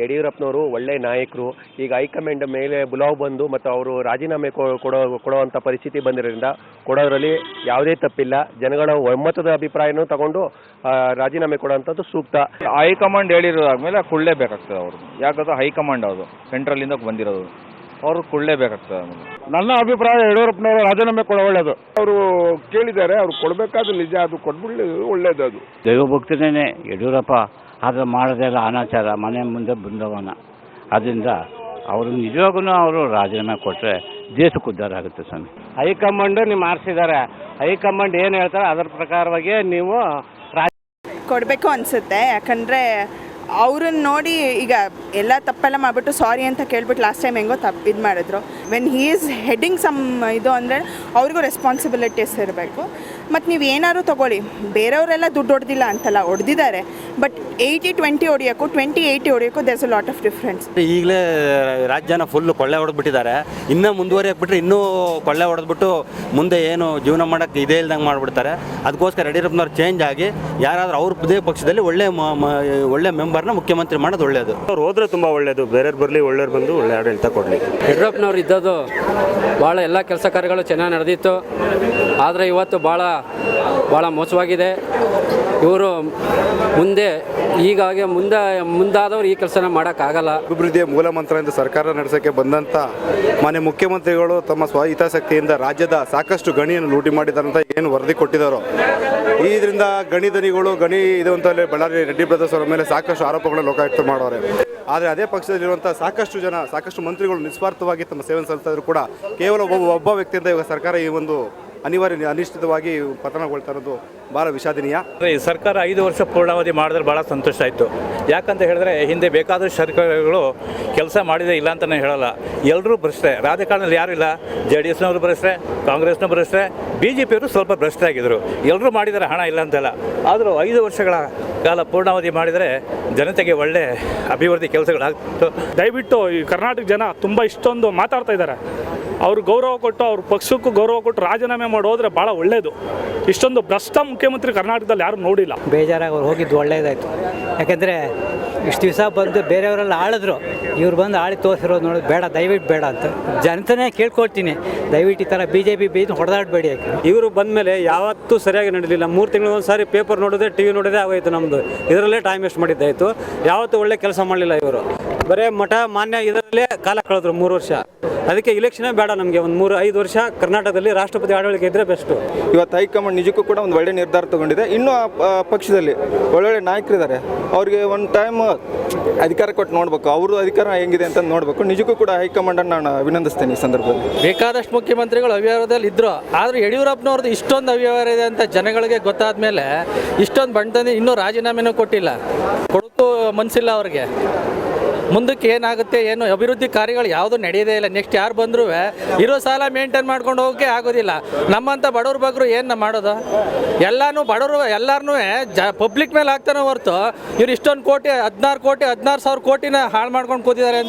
ಯಡಿಯೂರಪ್ಪನವರು ಒಳ್ಳೆ ನಾಯಕರು. ಈಗ ಹೈಕಮಾಂಡ್ ಮೇಲೆ ಬುಲಾವ್ ಬಂದು ಮತ್ತು ಅವರು ರಾಜೀನಾಮೆ ಕೊಡುವಂಥ ಪರಿಸ್ಥಿತಿ ಬಂದಿರೋದ್ರಿಂದ ಕೊಡೋದ್ರಲ್ಲಿ ಯಾವುದೇ ತಪ್ಪಿಲ್ಲ. ಜನಗಳ ಒಮ್ಮತದ ಅಭಿಪ್ರಾಯನೂ ತಗೊಂಡು ರಾಜೀನಾಮೆ ಕೊಡುವಂಥದ್ದು ಸೂಕ್ತ. ಹೈಕಮಾಂಡ್ ಹೇಳಿರೋದಾದ್ಮೇಲೆ ಕೊಡಲೇಬೇಕಾಗ್ತದೆ ಅವರು, ಯಾಕಂದ್ರೆ ಹೈಕಮಾಂಡ್ ಅದು ಸೆಂಟ್ರಲಿಂದ ಬಂದಿರೋದು, ಅವರು ಕೊಡಲೇಬೇಕಾಗ್ತದೆ. ನನ್ನ ಅಭಿಪ್ರಾಯ ಯಡಿಯೂರಪ್ಪನವರು ರಾಜೀನಾಮೆ ಕೊಡ ಒಳ್ಳೇದು. ಅವರು ಕೇಳಿದ್ದಾರೆ, ಅವ್ರು ಕೊಡಬೇಕಾದ ನಿಜ, ಅದು ಕೊಟ್ಬಿಡ್ಲಿದ್ದು ಒಳ್ಳೇದು. ಅದು ದೈವಭಕ್ತನೇ ಯಡಿಯೂರಪ್ಪ, ಅದು ಮಾಡೋದೆಲ್ಲ ಅನಾಚಾರ, ಮನೆ ಮುಂದೆ ಬೃಂದವನ. ಅದರಿಂದ ಅವರು ನಿಜವಾಗೂ ಅವರು ರಾಜೀನಾಮೆ ಕೊಟ್ಟರೆ ದೇಶಕ್ಕೆ ಉದ್ಧಾರ ಆಗುತ್ತೆ ಸ್ವಾಮಿ. ಹೈಕಮಾಂಡ್ ನೀವು ಆರಿಸಿದ್ದಾರೆ, ಹೈಕಮಾಂಡ್ ಏನು ಹೇಳ್ತಾರೆ ಅದರ ಪ್ರಕಾರವಾಗಿ ನೀವು ಕೊಡಬೇಕು ಅನಿಸುತ್ತೆ. ಯಾಕಂದರೆ ಅವ್ರನ್ನ ನೋಡಿ ಈಗ ಎಲ್ಲ ತಪ್ಪೆಲ್ಲ ಮಾಡಿಬಿಟ್ಟು ಸಾರಿ ಅಂತ ಕೇಳ್ಬಿಟ್ಟು ಲಾಸ್ಟ್ ಟೈಮ್ ಹೆಂಗೋ ಇದು ಮಾಡಿದ್ರು. When he is heading some ಇದು ಅಂದರೆ ಅವ್ರಿಗೂ ರೆಸ್ಪಾನ್ಸಿಬಿಲಿಟೀಸ್ ಇರಬೇಕು. ಮತ್ತು ನೀವು ಏನಾದ್ರು ತೊಗೊಳ್ಳಿ, ಬೇರೆಯವರೆಲ್ಲ ದುಡ್ಡು ಹೊಡೆದಿಲ್ಲ ಅಂತಲ್ಲ, ಹೊಡೆದಿದ್ದಾರೆ. ಬಟ್ 80-20 ಹೊಡೆಯೋಕ್ಕೂ 20-80 ಹೊಡೆಯೋಕ್ಕೂ there's a lot of difference. ಈಗಲೇ ರಾಜ್ಯನ ಫುಲ್ಲು ಕೊಳ್ಳೆ ಹೊಡೆದ್ಬಿಟ್ಟಿದ್ದಾರೆ. ಇನ್ನೂ ಮುಂದುವರಿಯಕ್ಕೆ ಬಿಟ್ಟರೆ ಇನ್ನೂ ಕೊಳ್ಳೆ ಹೊಡೆದ್ಬಿಟ್ಟು ಮುಂದೆ ಏನು ಜೀವನ ಮಾಡೋಕ್ಕೆ ಇದೇ ಇಲ್ದಂಗೆ ಮಾಡಿಬಿಡ್ತಾರೆ. ಅದಕ್ಕೋಸ್ಕರ ಯಡಿಯೂರಪ್ಪನವ್ರು ಚೇಂಜ್ ಆಗಿ ಯಾರಾದರೂ ಅವ್ರ ಪಕ್ಷದಲ್ಲಿ ಒಳ್ಳೆ ಮೆಂಬರ್ನ ಮುಖ್ಯಮಂತ್ರಿ ಮಾಡೋದು ಒಳ್ಳೆಯದು. ಅವ್ರು ಹೋದ್ರೆ ತುಂಬ ಒಳ್ಳೆಯದು. ಬೇರೆಯವ್ರು ಬರಲಿ, ಒಳ್ಳೆಯವ್ರು ಬಂದು ಒಳ್ಳೆ ಆಡಳಿತ ಕೊಡಲಿ. ಯಡಿಯೂರಪ್ಪನವ್ರು ಇದ್ದದ್ದು ಭಾಳ ಎಲ್ಲ ಕೆಲಸ ಕಾರ್ಯಗಳು ಚೆನ್ನಾಗಿ ನಡೆದಿತ್ತು. ಆದರೆ ಇವತ್ತು ಭಾಳ ಮೋಸವಾಗಿದೆ. ಇವರು ಮುಂದಾದವ್ರು ಈ ಕೆಲಸನ ಮಾಡೋಕ್ಕಾಗಲ್ಲ. ಅಭಿವೃದ್ಧಿಯ ಮೂಲ ಮಂತ್ರ ಎಂದು ಸರ್ಕಾರ ನಡೆಸೋಕ್ಕೆ ಬಂದಂಥ ಮಾನ್ಯ ಮುಖ್ಯಮಂತ್ರಿಗಳು ತಮ್ಮ ಸ್ವಹಿತಾಸಕ್ತಿಯಿಂದ ರಾಜ್ಯದ ಸಾಕಷ್ಟು ಗಣಿಯನ್ನು ಲೂಟಿ ಮಾಡಿದ್ದಾರೆ ಅಂತ ಏನು ವರದಿ ಕೊಟ್ಟಿದ್ದಾರೋ, ಇದರಿಂದ ಗಣಿ ದನಿಗಳು ಇದು ಅಂತ ಬಳ್ಳಾರಿ ರೆಡ್ಡಿ ಬ್ರದರ್ಸ್ ಅವರ ಮೇಲೆ ಸಾಕಷ್ಟು ಆರೋಪಗಳನ್ನು ಲೋಕಾಯುಕ್ತ ಮಾಡೋರೆ. ಆದರೆ ಅದೇ ಪಕ್ಷದಲ್ಲಿರುವಂಥ ಸಾಕಷ್ಟು ಮಂತ್ರಿಗಳು ನಿಸ್ವಾರ್ಥವಾಗಿ ತಮ್ಮ ಸೇವೆ ಸಲ್ಲಿಸ್ತಾ ಇದ್ರು ಕೂಡ ಕೇವಲ ಒಬ್ಬ ವ್ಯಕ್ತಿಯಿಂದ ಇವಾಗ ಸರ್ಕಾರ ಈ ಒಂದು ಅನಿಶ್ಚಿತವಾಗಿ ಪತನಗೊಳ್ತಾ ಇರೋದು ಭಾಳ ವಿಷಾದನೀಯ. ಈ ಸರ್ಕಾರ 5 ವರ್ಷ ಪೂರ್ಣಾವಧಿ ಮಾಡಿದ್ರೆ ಭಾಳ ಸಂತೋಷ ಆಯಿತು. ಯಾಕಂತ ಹೇಳಿದ್ರೆ ಹಿಂದೆ ಬೇಕಾದಷ್ಟು ಸರ್ಕಾರಗಳು ಕೆಲಸ ಮಾಡಿದೆ ಇಲ್ಲ ಅಂತಲೇ ಹೇಳಲ್ಲ. ಎಲ್ಲರೂ ಭ್ರಷ್ಟೆ. ರಾಜಕಾರಣದಲ್ಲಿ ಯಾರು ಇಲ್ಲ. JDSನವರು ಭ್ರಷ್ಟೆ, ಕಾಂಗ್ರೆಸ್ನವರು ಭ್ರಷ್ಟೆ, BJPಯವರು ಸ್ವಲ್ಪ ಭ್ರಷ್ಟರಾಗಿದ್ದರು. ಎಲ್ಲರೂ ಮಾಡಿದರೆ ಹಣ ಇಲ್ಲ ಅಂತಲ್ಲ. ಆದರೂ 5 ವರ್ಷಗಳ ಕಾಲ ಪೂರ್ಣಾವಧಿ ಮಾಡಿದರೆ ಜನತೆಗೆ ಒಳ್ಳೆ ಅಭಿವೃದ್ಧಿ ಕೆಲಸಗಳಾಗ್ತಿತ್ತು. ದಯವಿಟ್ಟು ಈ ಕರ್ನಾಟಕ ಜನ ತುಂಬ ಇಷ್ಟೊಂದು ಮಾತಾಡ್ತಾ ಇದ್ದಾರೆ. ಅವ್ರು ಗೌರವ ಕೊಟ್ಟು, ಅವ್ರ ಪಕ್ಷಕ್ಕೂ ಗೌರವ ಕೊಟ್ಟು ರಾಜೀನಾಮೆ ಮಾಡೋದ್ರೆ ಭಾಳ ಒಳ್ಳೆಯದು. ಇಷ್ಟೊಂದು ಭ್ರಷ್ಟ ಮುಖ್ಯಮಂತ್ರಿ ಕರ್ನಾಟಕದಲ್ಲಿ ಯಾರು ನೋಡಿಲ್ಲ. ಬೇಜಾರಾಗಿ ಅವ್ರು ಹೋಗಿದ್ದು ಒಳ್ಳೇದಾಯಿತು. ಯಾಕೆಂದರೆ ಇಷ್ಟು ದಿವಸ ಬಂದು ಬೇರೆಯವರೆಲ್ಲ ಆಳಿದ್ರು, ಇವ್ರು ಬಂದು ಆಳಿ ತೋರಿಸಿರೋದು ನೋಡೋದು ಬೇಡ, ದಯವಿಟ್ಟು ಬೇಡ ಅಂತ ಜನತನೇ ಕೇಳ್ಕೊಳ್ತೀನಿ. ದಯವಿಟ್ಟು ಈ ಥರ BJP ಹೊಡೆದಾಡಬೇಡಿ. ಇವರು ಬಂದ ಮೇಲೆ ಯಾವತ್ತೂ ಸರಿಯಾಗಿ ನಡೆದಿಲ್ಲ. 3 ತಿಂಗಳು ಒಂದು ಸಾರಿ ಪೇಪರ್ ನೋಡೋದೇ, TV ನೋಡೋದೇ ಆಗೋಯ್ತು ನಮ್ಮದು. ಇದರಲ್ಲೇ ಟೈಮ್ ವೇಸ್ಟ್ ಮಾಡಿದ್ದಾಯಿತು. ಯಾವತ್ತೂ ಒಳ್ಳೆ ಕೆಲಸ ಮಾಡಲಿಲ್ಲ ಇವರು. ಬರೀ ಮಠ ಮಾನ್ಯ ಇದರಲ್ಲೇ ಕಾಲ ಕಳೆದ್ರು 3 ವರ್ಷ. ಅದಕ್ಕೆ ಇಲೆಕ್ಷನೇ ಬೇಡ ನಮಗೆ. ಒಂದು 3-5 ವರ್ಷ ಕರ್ನಾಟಕದಲ್ಲಿ ರಾಷ್ಟ್ರಪತಿ ಆಡಳಿತ ಇದ್ದರೆ ಬೆಸ್ಟು. ಇವತ್ತು ಹೈಕಮಾಂಡ್ ನಿಜಕ್ಕೂ ಕೂಡ ಒಂದು ಒಳ್ಳೆ ನಿರ್ಧಾರ ತಗೊಂಡಿದೆ. ಇನ್ನೂ ಆ ಪಕ್ಷದಲ್ಲಿ ಒಳ್ಳೊಳ್ಳೆ ನಾಯಕರಿದ್ದಾರೆ. ಅವ್ರಿಗೆ ಒಂದು ಟೈಮ್ ಅಧಿಕಾರ ಕೊಟ್ಟು ನೋಡಬೇಕು, ಅವ್ರದ್ದು ಅಧಿಕಾರ ಹೆಂಗಿದೆ ಅಂತ ನೋಡಬೇಕು. ನಿಜಕ್ಕೂ ಕೂಡ ಹೈಕಮಾಂಡನ್ನು ನಾನು ಅಭಿನಂದಿಸ್ತೇನೆ ಈ ಸಂದರ್ಭದಲ್ಲಿ. ಬೇಕಾದಷ್ಟು ಮುಖ್ಯಮಂತ್ರಿಗಳು ಅವ್ಯವಹಾರದಲ್ಲಿ ಇದ್ದರು. ಆದರೆ ಯಡಿಯೂರಪ್ಪನವ್ರದ್ದು ಇಷ್ಟೊಂದು ಅವ್ಯವಹಾರ ಇದೆ ಅಂತ ಜನಗಳಿಗೆ ಗೊತ್ತಾದ ಮೇಲೆ ಇಷ್ಟೊಂದು ಬಂಟಂದು ಇನ್ನೂ ರಾಜೀನಾಮೆನೂ ಕೊಟ್ಟಿಲ್ಲ. ಕೊಡೋಕ್ಕೂ ಮನಸ್ಸಿಲ್ಲ ಅವ್ರಿಗೆ. ಮುಂದಕ್ಕೆ ಏನಾಗುತ್ತೆ ಏನು ಅಭಿವೃದ್ಧಿ ಕಾರ್ಯಗಳು ಯಾವುದೂ ನಡೆಯೋದೇ ಇಲ್ಲ. ನೆಕ್ಸ್ಟ್ ಯಾರು ಬಂದರೂ ಇರೋ ಸಾಲ ಮೇಂಟೈನ್ ಮಾಡ್ಕೊಂಡು ಹೋಗೋಕ್ಕೆ ಆಗೋದಿಲ್ಲ. ನಮ್ಮಂಥ ಬಡವ್ರ ಬಗ್ಗರು ಏನು ಮಾಡೋದು? ಎಲ್ಲನೂ ಬಡವರು ಎಲ್ಲರನ್ನೂ ಪಬ್ಲಿಕ್ ಮೇಲೆ ಹಾಕ್ತಾನೆ ಹೊರತು ಇವ್ರು ಇಷ್ಟೊಂದು ಕೋಟಿ 16 ಸಾವಿರ ಕೋಟಿನ ಹಾಳು ಮಾಡ್ಕೊಂಡು ಕೂತಿದ್ದಾರೆ ಅಂತ